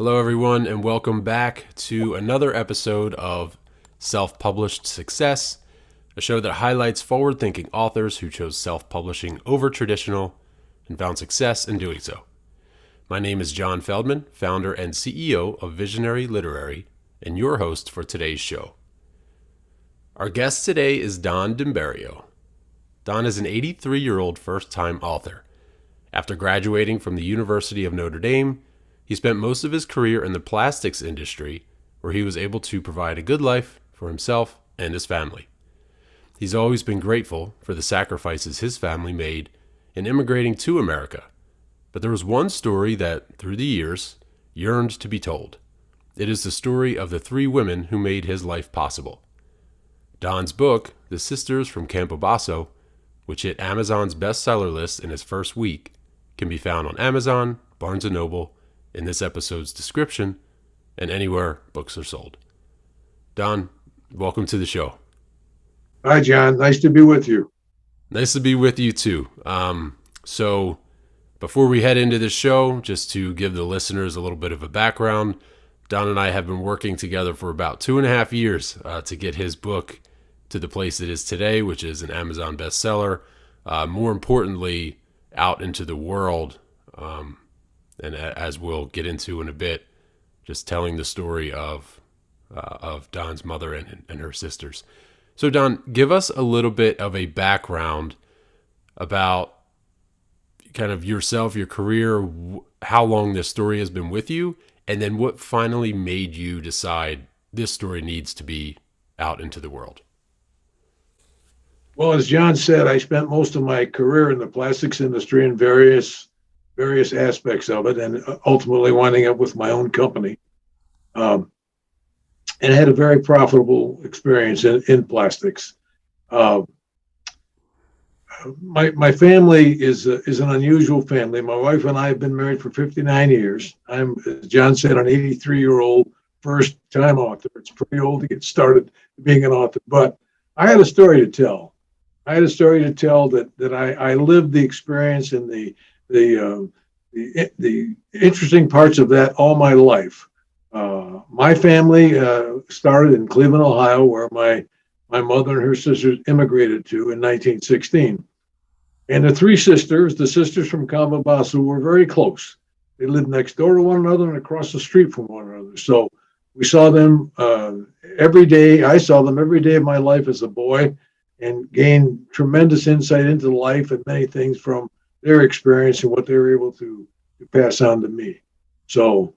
Hello, everyone, and welcome back to another episode of Self-Published Success, a show that highlights forward-thinking authors who chose self-publishing over traditional and found success in doing so. My name is John Feldman, founder and CEO of Visionary Literary, and your host for today's show. Our guest today is Don Dimberio. Don is an 83-year-old first-time author. After graduating from the University of Notre Dame, he spent most of his career in the plastics industry, where he was able to provide a good life for himself and his family. He's always been grateful for the sacrifices his family made in immigrating to America, but there was one story that, through the years, yearned to be told. It is the story of the three women who made his life possible. Don's book, The Sisters from Campobasso, which hit Amazon's bestseller list in its first week, can be found on Amazon, Barnes & Noble, in this episode's description, and anywhere books are sold. Don, welcome to the show. Hi, John. Nice to be with you. Nice to be with you too. So before we head into the show, just to give the listeners a little bit of a background, Don and I have been working together for about 2.5 years to get his book to the place it is today, which is an Amazon bestseller. More importantly, out into the world. And as we'll get into in a bit, just telling the story of Don's mother and her sisters. So Don, give us a little bit of a background about kind of yourself, your career, how long this story has been with you, and then what finally made you decide this story needs to be out into the world. Well, as John said, I spent most of my career in the plastics industry in various aspects of it, and ultimately winding up with my own company. And had a very profitable experience in plastics. My family is an unusual family. My wife and I have been married for 59 years. I'm, as John said, an 83-year-old first-time author. It's pretty old to get started being an author, but I had a story to tell. That I lived the experience and the interesting parts of that all my life. My family started in Cleveland, Ohio, where my mother and her sisters immigrated to in 1916. And the three sisters, the sisters from Campobasso, were very close. They lived next door to one another and across the street from one another. So we saw them every day. I saw them every day of my life as a boy, and gained tremendous insight into life and many things from their experience and what they were able to pass on to me. So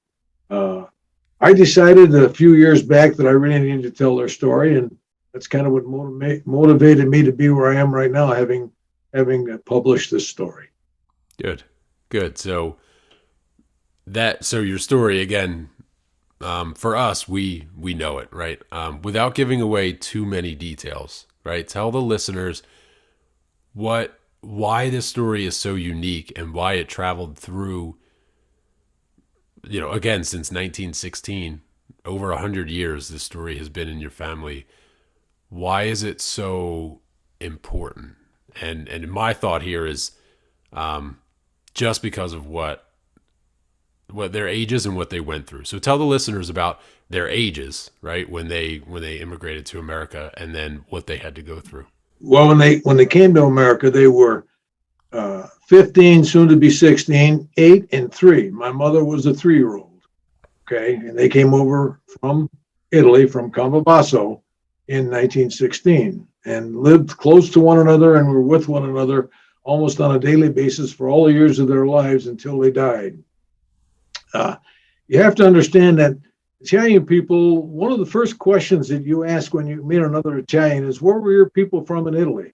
I decided a few years back that I really needed to tell their story, and that's kind of what motivated me to be where I am right now, having published this story. Good. So your story, again, for us, we know it, right? Without giving away too many details, right? Tell the listeners why this story is so unique and why it traveled through, again, since 1916, over 100 years, this story has been in your family. Why is it so important? And my thought here is just because of what their ages and what they went through. So tell the listeners about their ages, right? When they immigrated to America, and then what they had to go through. Well, when they came to America, they were 15, soon to be 16, 8, and 3. My mother was a 3-year-old. Okay, and they came over from Italy, from Campobasso, in 1916, and lived close to one another and were with one another almost on a daily basis for all the years of their lives until they died. You have to understand that Italian people, one of the first questions that you ask when you meet another Italian is, where were your people from in Italy?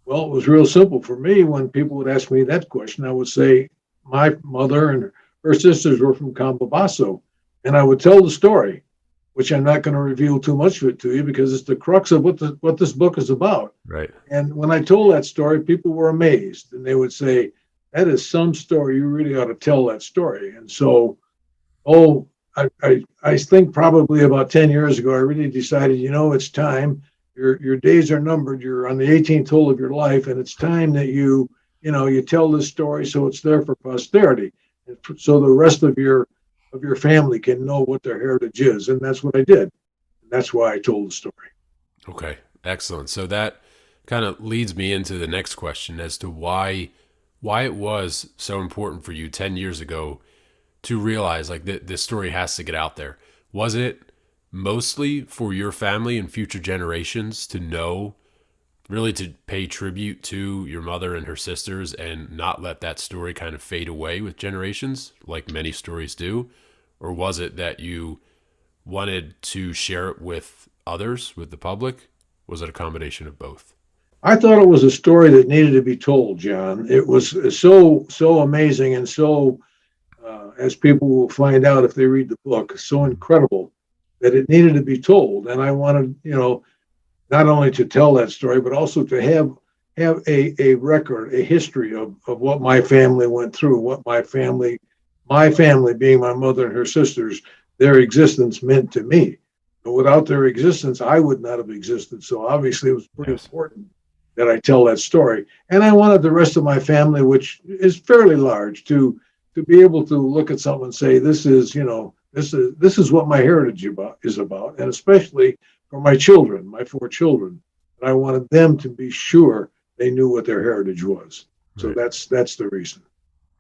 Well, it was real simple for me. When people would ask me that question, I would say my mother and her sisters were from Campobasso, and I would tell the story, which I'm not going to reveal too much of it to you because it's the crux of what this book is about. Right. And when I told that story, people were amazed, and they would say, that is some story. You really ought to tell that story. And so, I think probably about 10 years ago, I really decided, it's time. Your days are numbered. You're on the 18th hole of your life, and it's time that you tell this story so it's there for posterity. So the rest of your of your family can know what their heritage is. And that's what I did. And that's why I told the story. Okay, excellent. So that kind of leads me into the next question as to why it was so important for you 10 years ago to realize like that this story has to get out there. Was it mostly for your family and future generations to know, really to pay tribute to your mother and her sisters and not let that story kind of fade away with generations like many stories do? Or was it that you wanted to share it with others, with the public? Was it a combination of both? I thought it was a story that needed to be told, John. It was so amazing and so, as people will find out if they read the book, so incredible that it needed to be told. And I wanted, not only to tell that story, but also to have a record, a history of what my family went through, what my family being my mother and her sisters, their existence meant to me. But without their existence, I would not have existed. So obviously, it was pretty Yes. important that I tell that story. And I wanted the rest of my family, which is fairly large, to be able to look at something and say, this is what my heritage is about, and especially for my children, my four children. And I wanted them to be sure they knew what their heritage was. So Right. that's the reason.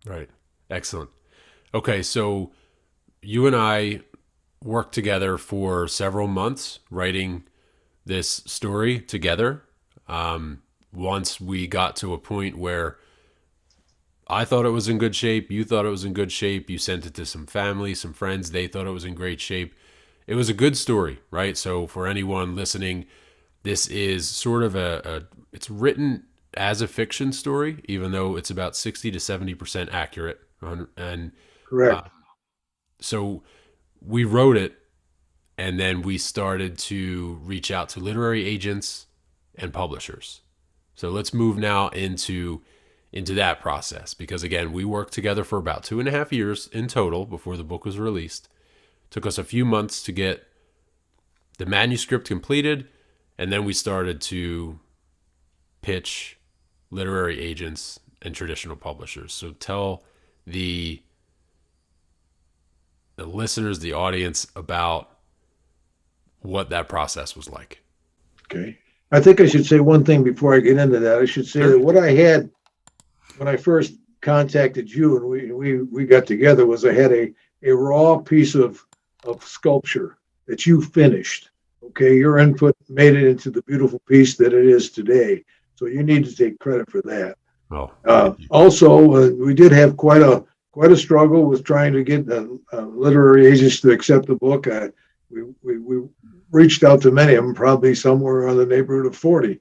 Right. Excellent. Okay, so you and I worked together for several months writing this story together. Once we got to a point where I thought it was in good shape, you thought it was in good shape, you sent it to some family, some friends, they thought it was in great shape. It was a good story, right? So for anyone listening, this is sort of it's written as a fiction story, even though it's about 60 to 70% accurate. And uh, Correct. so we wrote it, and then we started to reach out to literary agents and publishers. So let's move now into that process, because again, we worked together for about 2.5 years in total before the book was released. It took us a few months to get the manuscript completed, and then we started to pitch literary agents and traditional publishers. So tell the the listeners, the audience, about what that process was like. Okay. I think I should say one thing before I get into that. I should say that Sure. what I had when I first contacted you and we got together was I had a raw piece of sculpture that you finished. Okay, your input made it into the beautiful piece that it is today. So you need to take credit for that. Oh, thank you. Also, we did have quite a struggle with trying to get literary agents to accept the book. We reached out to many of them, probably somewhere in the neighborhood of 40,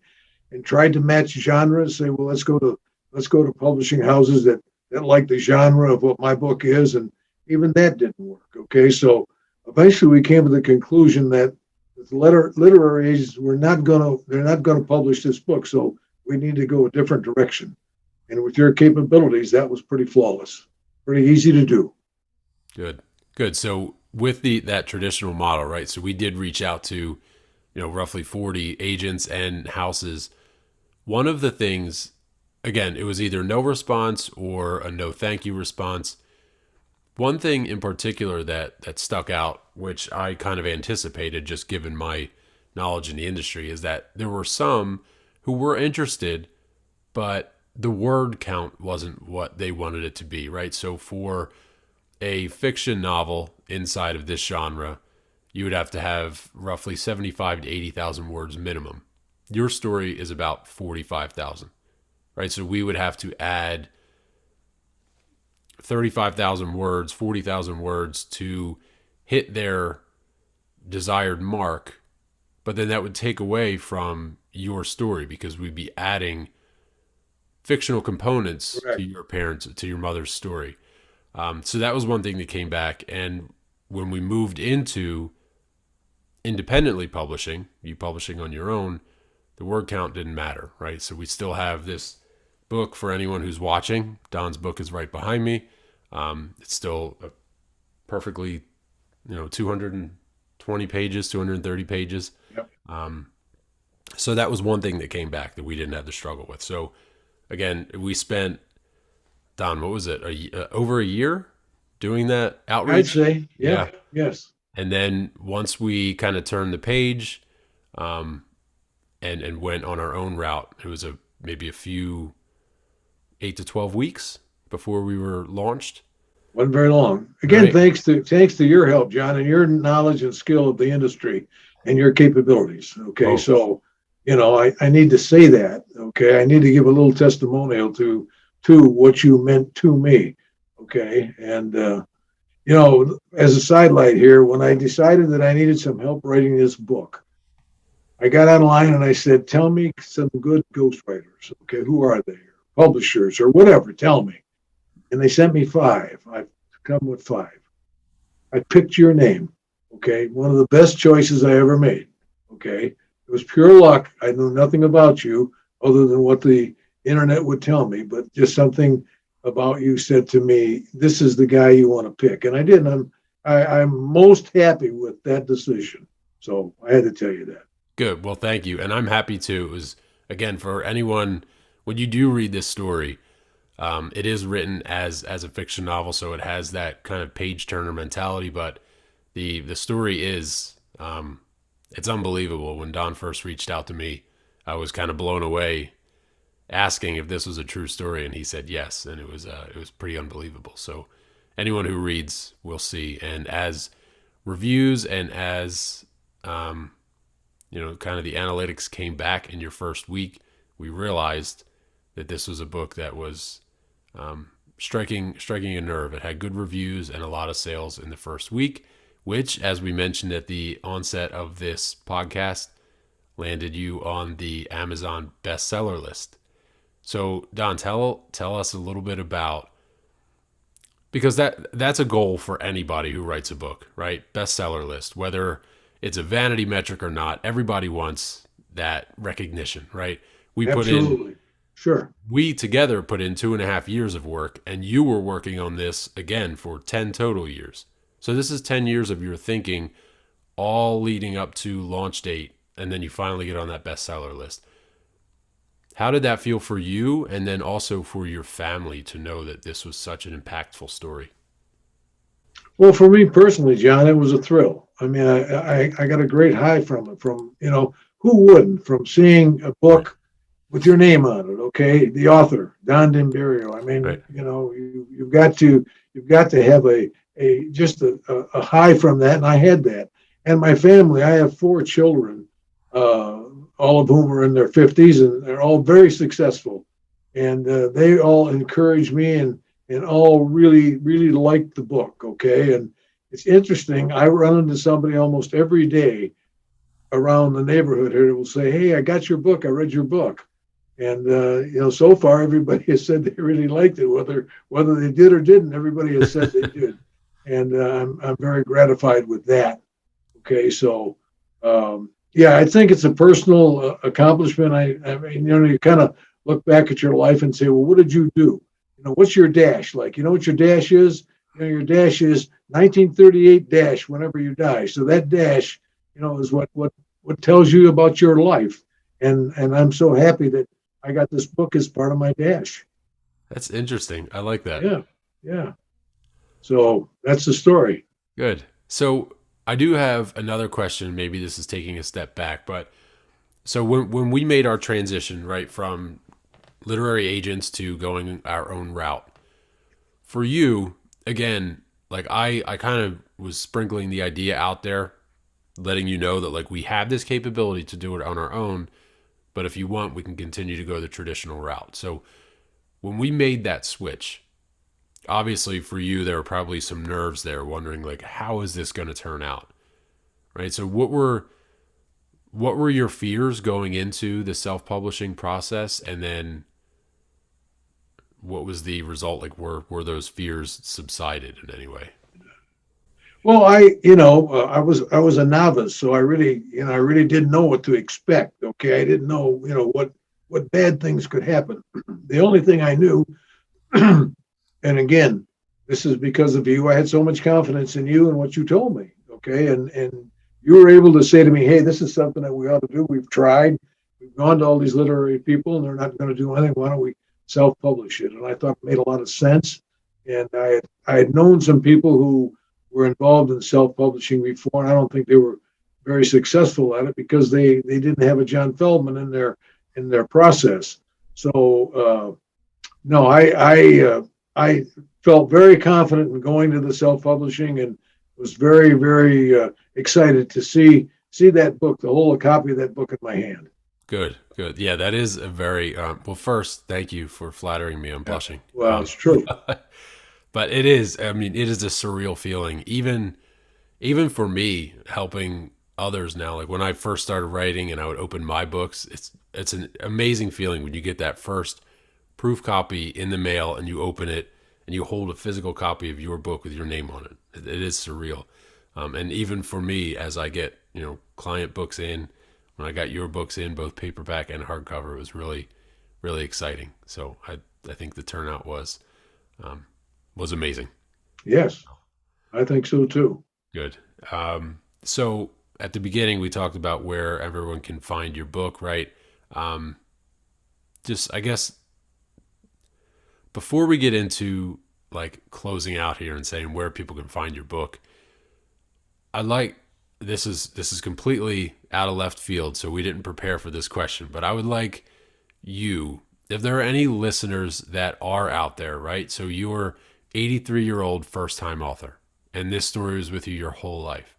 and tried to match genres. Say, well, let's go to publishing houses that like the genre of what my book is, and even that didn't work. Okay, so eventually we came to the conclusion that the literary agents they're not gonna publish this book, so we need to go a different direction. And with your capabilities, that was pretty flawless, pretty easy to do. Good. Good. So with the that traditional model, right? So we did reach out to, roughly 40 agents and houses. One of the things, again, it was either no response or a no thank you response. One thing in particular that stuck out, which I kind of anticipated just given my knowledge in the industry, is that there were some who were interested, but the word count wasn't what they wanted it to be, right? So for a fiction novel inside of this genre, you would have to have roughly 75 to 80,000 words minimum. Your story is about 45,000, right? So we would have to add 35,000 words, 40,000 words to hit their desired mark, but then that would take away from your story because we'd be adding fictional components to Correct. your parents, to your mother's story. So that was one thing that came back. And when we moved into independently publishing, you publishing on your own, the word count didn't matter, right? So we still have this book for anyone who's watching. Don's book is right behind me. It's still a perfectly, 220 pages, 230 pages. Yep. So that was one thing that came back that we didn't have to struggle with. So again, we spent, Don, what was it? Over a year doing that I'd outreach. say, Yeah. yeah, yes. And then once we kind of turned the page, um, and went on our own route, it was maybe a few 8 to 12 weeks before we were launched. Wasn't very long. Again, Right. thanks to your help, John, and your knowledge and skill of the industry and your capabilities. Okay, Well, so I need to say that. Okay, I need to give a little testimonial to what you meant to me. Okay, and as a sidelight here, when I decided that I needed some help writing this book, I got online and I said, "Tell me some good ghostwriters. Okay, who are they? Publishers or whatever. Tell me." And they sent me five. I've come with five. I picked your name. Okay. One of the best choices I ever made. Okay. It was pure luck. I knew nothing about you other than what the internet would tell me, but just something about you said to me, this is the guy you want to pick. And I did. And I'm most happy with that decision. So I had to tell you that. good. Well, thank you. And I'm happy too. It was, again, for anyone, when you do read this story, it is written as a fiction novel, so it has that kind of page turner mentality. But the story is, it's unbelievable. When Don first reached out to me, I was kind of blown away, asking if this was a true story, and he said yes, and it was pretty unbelievable. So anyone who reads will see, and as reviews and as kind of the analytics came back in your first week, we realized that this was a book that was striking a nerve. It had good reviews and a lot of sales in the first week, which, as we mentioned at the onset of this podcast, landed you on the Amazon bestseller list. So, Don, tell us a little bit about, because that's a goal for anybody who writes a book, right? Bestseller list, whether it's a vanity metric or not, everybody wants that recognition, right? We put in Absolutely. Sure. we together put in 2.5 years of work, and you were working on this again for 10 total years. So this is 10 years of your thinking, all leading up to launch date, and then you finally get on that bestseller list. How did that feel for you, and then also for your family, to know that this was such an impactful story? Well, for me personally, John, it was a thrill. I mean, I got a great high from it. From who wouldn't? From seeing a Right. book with your name on it, okay? The author, Don Dimberio. I mean, Right. you've got to have a just a high from that, and I had that. And my family, I have four children, uh, all of whom are in their 50s, and they're all very successful. And they all encourage me and all really, really liked the book, okay? And it's interesting. I run into somebody almost every day around the neighborhood here who will say, "Hey, I got your book. I read your book." And so far everybody has said they really liked it. Whether they did or didn't, everybody has said they did, and I'm very gratified with that. Okay, so yeah, I think it's a personal accomplishment. I mean, you kind of look back at your life and say, well, what did you do? What's your dash like? You know what your dash is? Your dash is 1938 dash whenever you die. So that dash, is what tells you about your life. And I'm so happy that I got this book as part of my dash. That's interesting. I like that. Yeah, yeah. So that's the story. Good. So I do have another question. Maybe this is taking a step back, but so when we made our transition, right, from literary agents to going our own route, for you, again, like I kind of was sprinkling the idea out there, letting you know that like we have this capability to do it on our own, but if you want, we can continue to go the traditional route. So when we made that switch, obviously for you there were probably some nerves there, wondering like, how is this going to turn out, right? So what were your fears going into the self-publishing process, and then what was the result? Like, were those fears subsided in any way? Well, I was a novice, so I really didn't know what to expect. Okay, I didn't know, what bad things could happen. The only thing I knew, and again, this is because of you. I had so much confidence in you and what you told me. Okay, and you were able to say to me, "Hey, this is something that we ought to do. We've tried. We've gone to all these literary people, and they're not going to do anything. Why don't we self-publish it?" And I thought it made a lot of sense. And I had known some people who were involved in self-publishing before, and I don't think they were very successful at it because they didn't have a John Feldman in their process. So no, I felt very confident in going to the self-publishing and was very excited to see that book, to hold a copy of that book in my hand. Good, good. Yeah, that is a very well. First, thank you for flattering me. I'm Yeah. blushing. Well, it's true. But it is. I mean, it is a surreal feeling. Even for me, helping others now. Like when I first started writing, and I would open my books. It's an amazing feeling when you get that first proof copy in the mail, and you open it, and you hold a physical copy of your book with your name on it. It is surreal. And even for me, as I get client books in, when I got your books in, both paperback and hardcover, it was really exciting. So I think the turnout was amazing. Yes, I think so too. Good. So at the beginning, we talked about where everyone can find your book, right? Um, just, I guess, before we get into like closing out here and saying where people can find your book, I like this is completely out of left field, so we didn't prepare for this question, but I would like you, if there are any listeners that are out there, right? So you're 83-year-old first-time author, and this story was with you your whole life.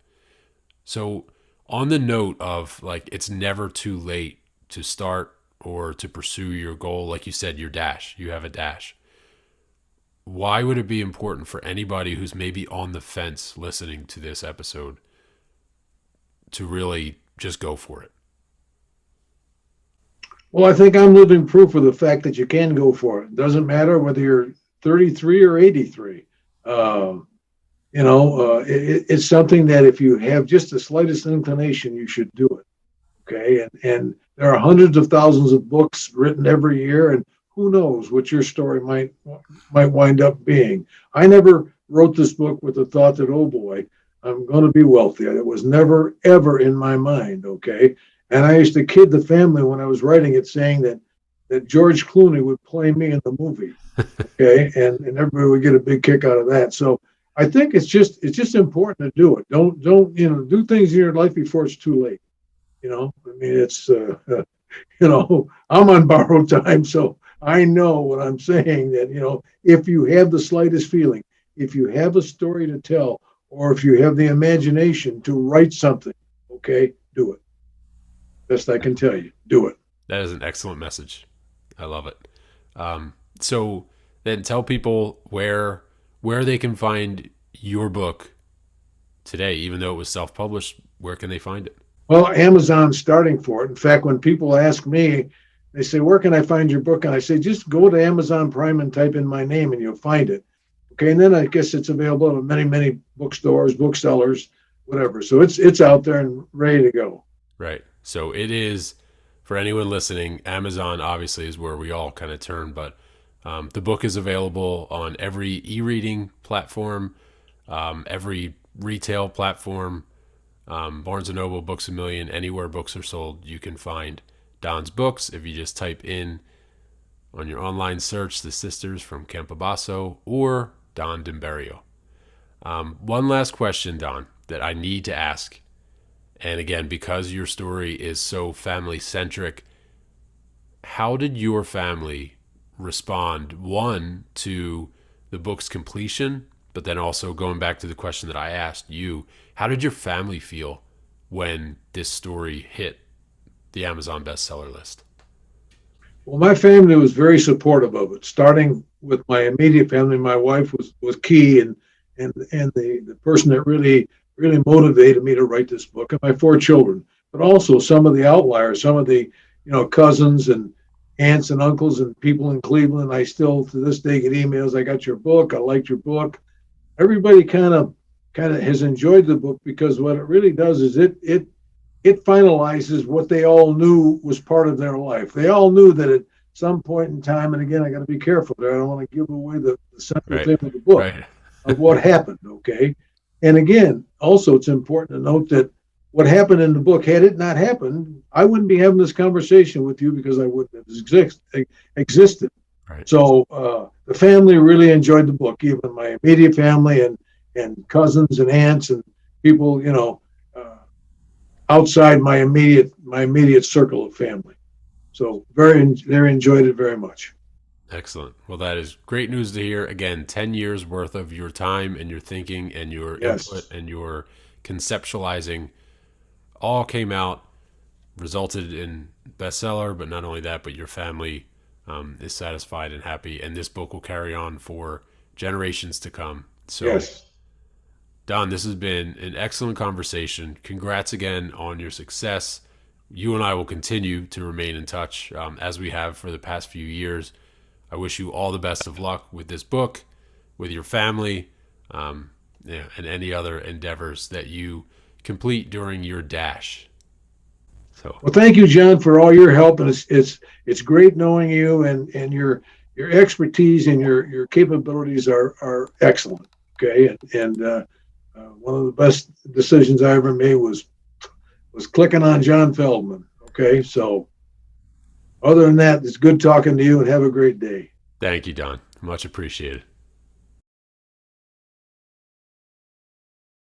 So on the note of like it's never too late to start or to pursue your goal, like you said, your dash, you have a dash. Why would it be important for anybody who's maybe on the fence listening to this episode to really just go for it? Well, I think I'm living proof of the fact that you can go for it. It doesn't matter whether you're 33 or 83. Um, it's something that if you have just the slightest inclination, you should do it. Okay, and there are hundreds of thousands of books written every year, and who knows what your story might wind up being. I never wrote this book with the thought that, oh boy, I'm going to be wealthy. It was never ever in my mind. Okay, and I used to kid the family when I was writing it, saying that George Clooney would play me in the movie. Okay, and everybody would get a big kick out of that. So I think it's just important to do it. Don't do things in your life before it's too late. I mean, it's I'm on borrowed time, so I know what I'm saying. That if you have the slightest feeling, if you have a story to tell, or if you have the imagination to write something, okay, do it. Best I can tell you, do it. That is an excellent message. I love it. So then tell people where they can find your book today, even though it was self-published. Where can they find it? Well, Amazon's starting for it. In fact, when people ask me, they say, "Where can I find your book?" And I say, "Just go to Amazon Prime and type in my name, and you'll find it." Okay, and then I guess it's available at many bookstores, booksellers, whatever. So it's out there and ready to go. Right. So it is, for anyone listening, Amazon obviously is where we all kind of turn, but the book is available on every e-reading platform, every retail platform, Barnes & Noble, Books A Million, anywhere books are sold, you can find Don's books. If you just type in on your online search, The Sisters from Campobasso or Don Dimberio. One last question, Don, that I need to ask. And again, because your story is so family-centric, how did your family respond, one, to the book's completion, but then also going back to the question that I asked you, how did your family feel when this story hit the Amazon bestseller list? Well, my family was very supportive of it, starting with my immediate family. My wife was key and the person that really motivated me to write this book, and my four children, but also some of the outliers, some of the cousins and aunts and uncles and people in Cleveland. I still to this day get emails. I got your book. I liked your book. Everybody kind of has enjoyed the book because what it really does is it finalizes what they all knew was part of their life. They all knew that at some point in time, and again, I got to be careful there. I don't want to give away the central Right. thing of the book Right. of what happened. Okay, and again, also it's important to note that what happened in the book, had it not happened, I wouldn't be having this conversation with you because I wouldn't have existed. Right. So the family really enjoyed the book, even my immediate family and cousins and aunts and people, outside my immediate circle of family. So they enjoyed it very much. Excellent. Well, that is great news to hear. Again, 10 years worth of your time and your thinking and your input Yes, and your conceptualizing all came out, resulted in bestseller. But not only that, but your family is satisfied and happy. And this book will carry on for generations to come. So, yes, Don, this has been an excellent conversation. Congrats again on your success. You and I will continue to remain in touch as we have for the past few years. I wish you all the best of luck with this book, with your family, yeah, and any other endeavors that you complete during your dash. So, well, thank you, John, for all your help, and it's great knowing you, and your expertise and your capabilities are excellent. Okay, and one of the best decisions I ever made was clicking on John Feldman. Okay, so other than that, it's good talking to you, and have a great day. thank you, Don. Much appreciated.